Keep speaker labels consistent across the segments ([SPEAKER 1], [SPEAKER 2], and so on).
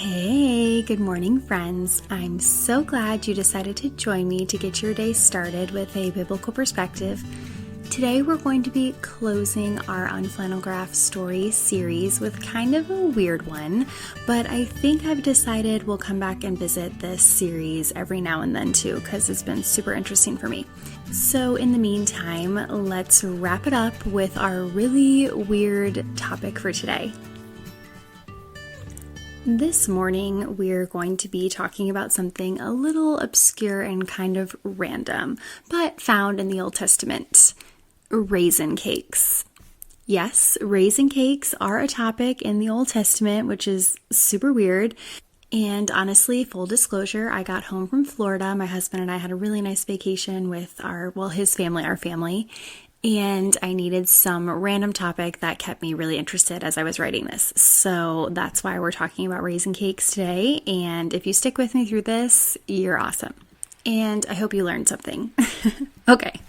[SPEAKER 1] Hey, good morning, friends. I'm so glad you decided to join me to get your day started with a biblical perspective. Today, we're going to be closing our Unflannelgraph story series with kind of a weird one, but I think I've decided we'll come back and visit this series every now and then too, because it's been super interesting for me. So in the meantime, let's wrap it up with our really weird topic for today. This morning, we're going to be talking about something a little obscure and kind of random, but found in the Old Testament. Raisin cakes. Yes, raisin cakes are a topic in the Old Testament, which is super weird. And honestly, full disclosure, I got home from Florida. My husband and I had a really nice vacation with our family. And I needed some random topic that kept me really interested as I was writing this. So that's why we're talking about raisin cakes today. And if you stick with me through this, you're awesome. And I hope you learned something. Okay.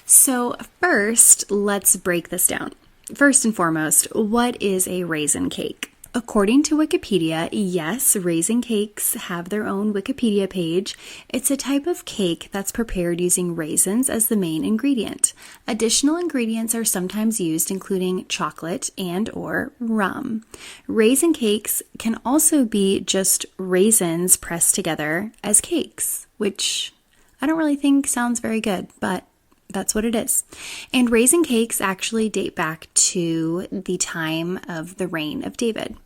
[SPEAKER 1] So first, let's break this down. First and foremost, what is a raisin cake? According to Wikipedia, yes, raisin cakes have their own Wikipedia page. It's a type of cake that's prepared using raisins as the main ingredient. Additional ingredients are sometimes used, including chocolate and or rum. Raisin cakes can also be just raisins pressed together as cakes, which I don't really think sounds very good, but that's what it is. And raisin cakes actually date back to the time of the reign of David.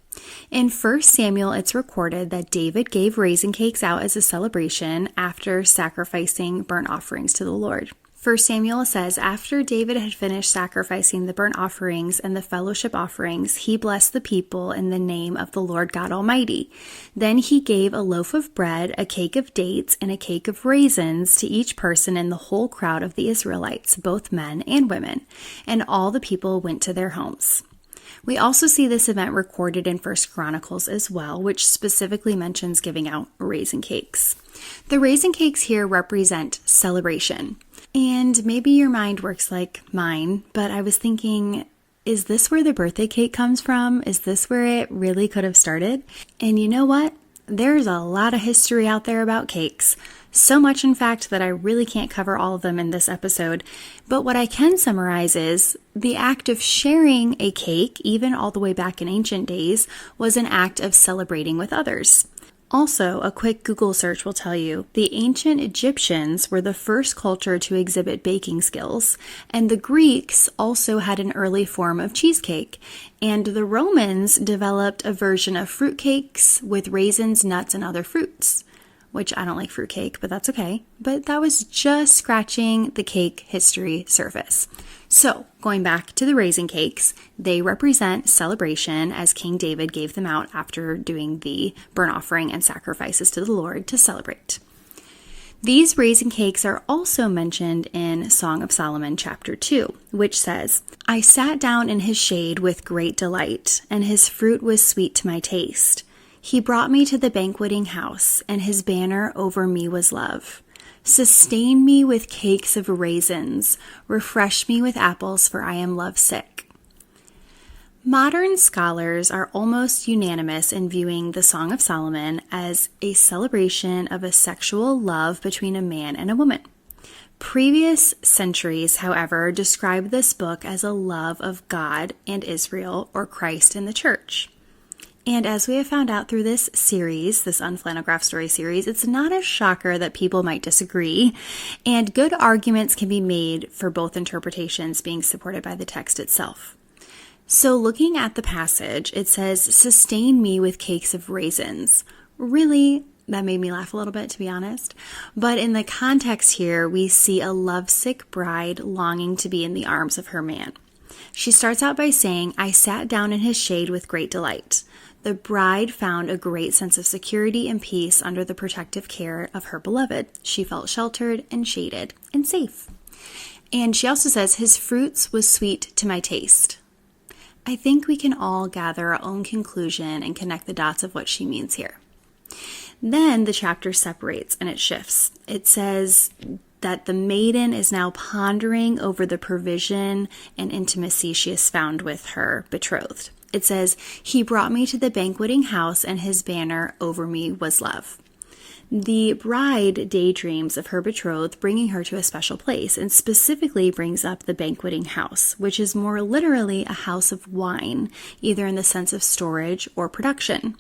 [SPEAKER 1] In 1 Samuel, it's recorded that David gave raisin cakes out as a celebration after sacrificing burnt offerings to the Lord. 1 Samuel says, after David had finished sacrificing the burnt offerings and the fellowship offerings, he blessed the people in the name of the Lord God Almighty. Then he gave a loaf of bread, a cake of dates, and a cake of raisins to each person in the whole crowd of the Israelites, both men and women, and all the people went to their homes. We also see this event recorded in 1 Chronicles as well, which specifically mentions giving out raisin cakes. The raisin cakes here represent celebration. And maybe your mind works like mine, but I was thinking, is this where the birthday cake comes from? Is this where it really could have started? And you know what? There's a lot of history out there about cakes. So much, in fact, that I really can't cover all of them in this episode. But what I can summarize is the act of sharing a cake, even all the way back in ancient days, was an act of celebrating with others. Also, a quick Google search will tell you the ancient Egyptians were the first culture to exhibit baking skills, and the Greeks also had an early form of cheesecake, and the Romans developed a version of fruitcakes with raisins, nuts, and other fruits. Which I don't like fruitcake, but that's okay. But that was just scratching the cake history surface. So, going back to the raisin cakes, they represent celebration as King David gave them out after doing the burnt offering and sacrifices to the Lord to celebrate. These raisin cakes are also mentioned in Song of Solomon chapter 2, which says, I sat down in his shade with great delight, and his fruit was sweet to my taste. He brought me to the banqueting house, and his banner over me was love. Sustain me with cakes of raisins, refresh me with apples, for I am lovesick. Modern scholars are almost unanimous in viewing the Song of Solomon as a celebration of a sexual love between a man and a woman. Previous centuries, however, describe this book as a love of God and Israel, or Christ and the church. And as we have found out through this series, this Unflannelgraph story series, it's not a shocker that people might disagree, and good arguments can be made for both interpretations being supported by the text itself. So looking at the passage, it says, sustain me with cakes of raisins. Really, that made me laugh a little bit, to be honest. But in the context here, we see a lovesick bride longing to be in the arms of her man. She starts out by saying, I sat down in his shade with great delight. The bride found a great sense of security and peace under the protective care of her beloved. She felt sheltered and shaded and safe. And she also says, his fruits was sweet to my taste. I think we can all gather our own conclusion and connect the dots of what she means here. Then the chapter separates and it shifts. It says that the maiden is now pondering over the provision and intimacy she has found with her betrothed. It says, "He brought me to the banqueting house, and his banner over me was love." The bride daydreams of her betrothed, bringing her to a special place, and specifically brings up the banqueting house, which is more literally a house of wine, either in the sense of storage or production.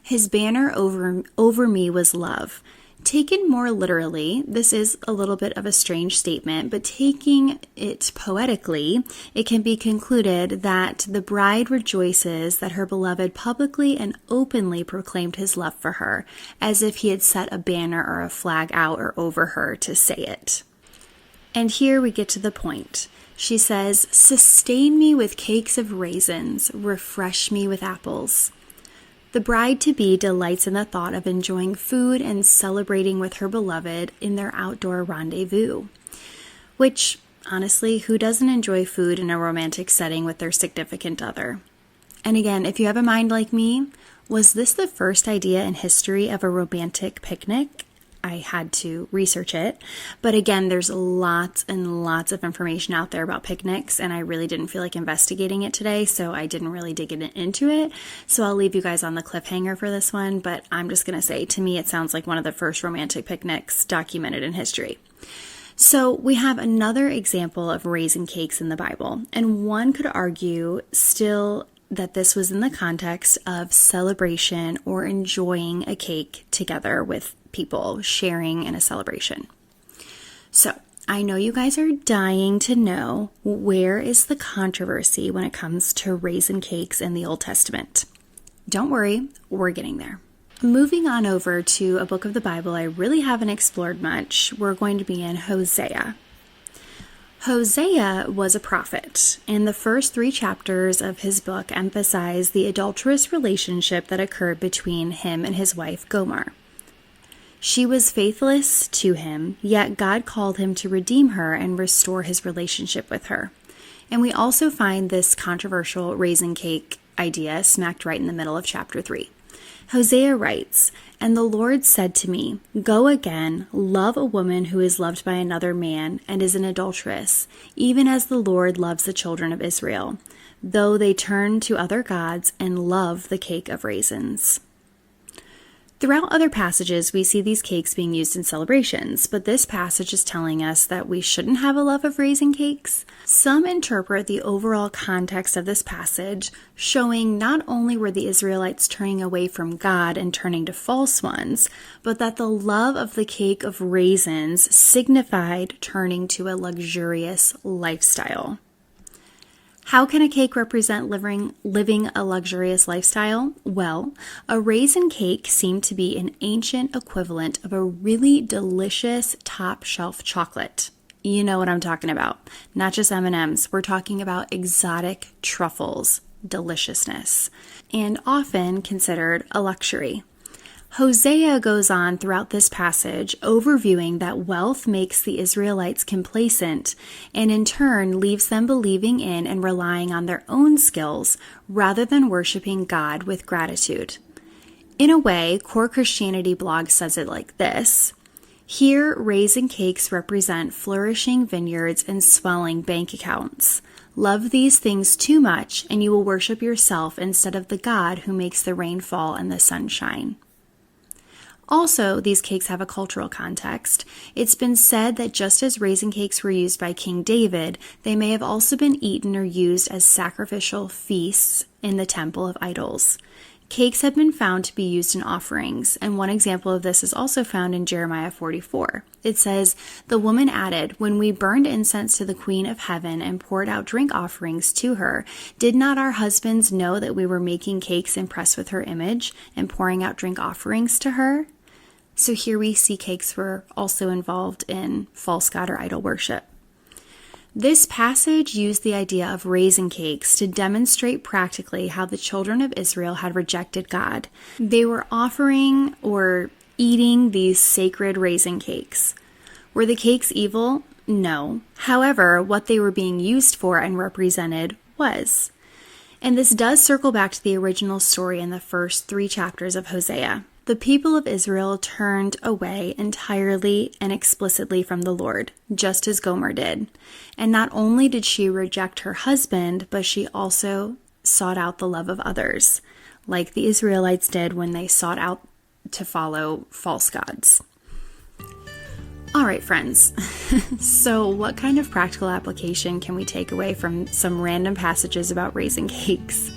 [SPEAKER 1] His banner over me was love. Taken more literally, this is a little bit of a strange statement, but taking it poetically, it can be concluded that the bride rejoices that her beloved publicly and openly proclaimed his love for her, as if he had set a banner or a flag out or over her to say it. And here we get to the point. She says, "Sustain me with cakes of raisins, refresh me with apples." The bride-to-be delights in the thought of enjoying food and celebrating with her beloved in their outdoor rendezvous. Which, honestly, who doesn't enjoy food in a romantic setting with their significant other? And again, if you have a mind like me, was this the first idea in history of a romantic picnic? I had to research it. But again, there's lots and lots of information out there about picnics, and I really didn't feel like investigating it today, so I didn't really dig into it. So I'll leave you guys on the cliffhanger for this one, but I'm just going to say, to me, it sounds like one of the first romantic picnics documented in history. So we have another example of raisin cakes in the Bible, and one could argue still that this was in the context of celebration or enjoying a cake together with people, sharing in a celebration. So I know you guys are dying to know, where is the controversy when it comes to raisin cakes in the Old Testament? Don't worry, we're getting there. Moving on over to a book of the Bible I really haven't explored much, we're going to be in Hosea. Hosea was a prophet, and the first 3 chapters of his book emphasize the adulterous relationship that occurred between him and his wife Gomer. She was faithless to him, yet God called him to redeem her and restore his relationship with her. And we also find this controversial raisin cake idea smacked right in the middle of chapter 3. Hosea writes, "And the Lord said to me, Go again, love a woman who is loved by another man and is an adulteress, even as the Lord loves the children of Israel, though they turn to other gods and love the cake of raisins." Throughout other passages, we see these cakes being used in celebrations, but this passage is telling us that we shouldn't have a love of raisin cakes. Some interpret the overall context of this passage, showing not only were the Israelites turning away from God and turning to false ones, but that the love of the cake of raisins signified turning to a luxurious lifestyle. How can a cake represent living a luxurious lifestyle? Well, a raisin cake seemed to be an ancient equivalent of a really delicious top-shelf chocolate. You know what I'm talking about. Not just M&Ms. We're talking about exotic truffles, deliciousness, and often considered a luxury. Hosea goes on throughout this passage, overviewing that wealth makes the Israelites complacent and in turn leaves them believing in and relying on their own skills rather than worshiping God with gratitude. In a way, Core Christianity blog says it like this: "Here, raisin cakes represent flourishing vineyards and swelling bank accounts. Love these things too much and you will worship yourself instead of the God who makes the rain fall and the sun shine." Also, these cakes have a cultural context. It's been said that just as raisin cakes were used by King David, they may have also been eaten or used as sacrificial feasts in the temple of idols. Cakes have been found to be used in offerings, and one example of this is also found in Jeremiah 44. It says, "The woman added, When we burned incense to the Queen of Heaven and poured out drink offerings to her, did not our husbands know that we were making cakes impressed with her image and pouring out drink offerings to her?" So here we see cakes were also involved in false god or idol worship. This passage used the idea of raisin cakes to demonstrate practically how the children of Israel had rejected God. They were offering or eating these sacred raisin cakes. Were the cakes evil? No. However, what they were being used for and represented was. And this does circle back to the original story in the first 3 chapters of Hosea. The people of Israel turned away entirely and explicitly from the Lord, just as Gomer did. And not only did she reject her husband, but she also sought out the love of others, like the Israelites did when they sought out to follow false gods. All right, friends. So what kind of practical application can we take away from some random passages about raisin cakes?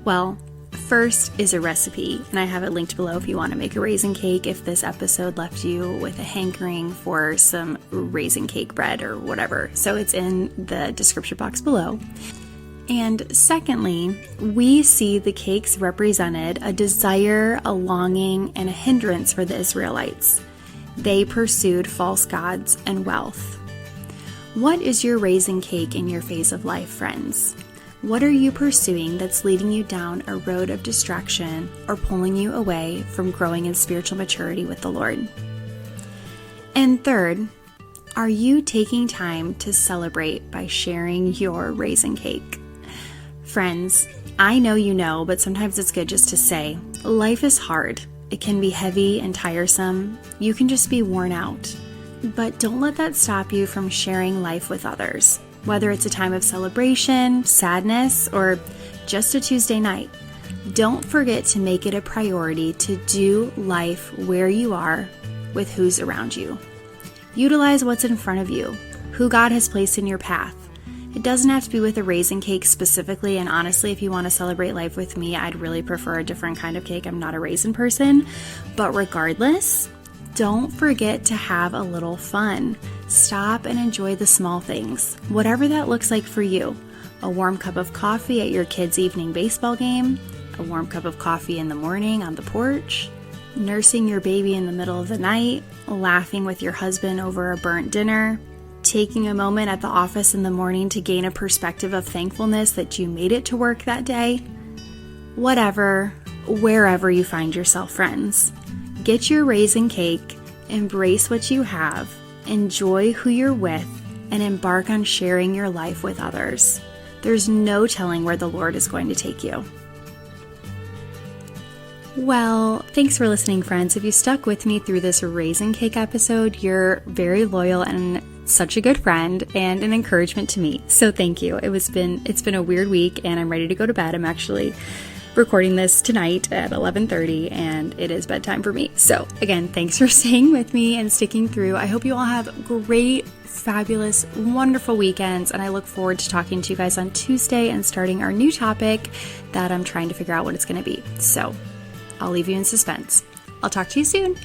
[SPEAKER 1] Well, first is a recipe, and I have it linked below if you want to make a raisin cake, if this episode left you with a hankering for some raisin cake bread or whatever. So it's in the description box below. And secondly, we see the cakes represented a desire, a longing, and a hindrance for the Israelites. They pursued false gods and wealth. What is your raisin cake in your phase of life, friends? What are you pursuing that's leading you down a road of distraction or pulling you away from growing in spiritual maturity with the Lord? And third, are you taking time to celebrate by sharing your raisin cake? Friends, I know you know, but sometimes it's good just to say, life is hard. It can be heavy and tiresome. You can just be worn out. But don't let that stop you from sharing life with others, whether it's a time of celebration, sadness, or just a Tuesday night. Don't forget to make it a priority to do life where you are with who's around you. Utilize what's in front of you, who God has placed in your path. It doesn't have to be with a raisin cake specifically, and honestly, if you want to celebrate life with me, I'd really prefer a different kind of cake. I'm not a raisin person, but regardless, don't forget to have a little fun. Stop and enjoy the small things, whatever that looks like for you. A warm cup of coffee at your kids' evening baseball game, a warm cup of coffee in the morning on the porch, nursing your baby in the middle of the night, laughing with your husband over a burnt dinner, taking a moment at the office in the morning to gain a perspective of thankfulness that you made it to work that day. Whatever, wherever you find yourself, friends. Get your raisin cake, embrace what you have, enjoy who you're with, and embark on sharing your life with others. There's no telling where the Lord is going to take you. Well, thanks for listening, friends. If you stuck with me through this raisin cake episode, you're very loyal and such a good friend and an encouragement to me. So thank you. It's been a weird week and I'm ready to go to bed. I'm actually recording this tonight at 11:30 and it is bedtime for me. So again, thanks for staying with me and sticking through. I hope you all have great, fabulous, wonderful weekends, and I look forward to talking to you guys on Tuesday and starting our new topic that I'm trying to figure out what it's going to be. So I'll leave you in suspense. I'll talk to you soon.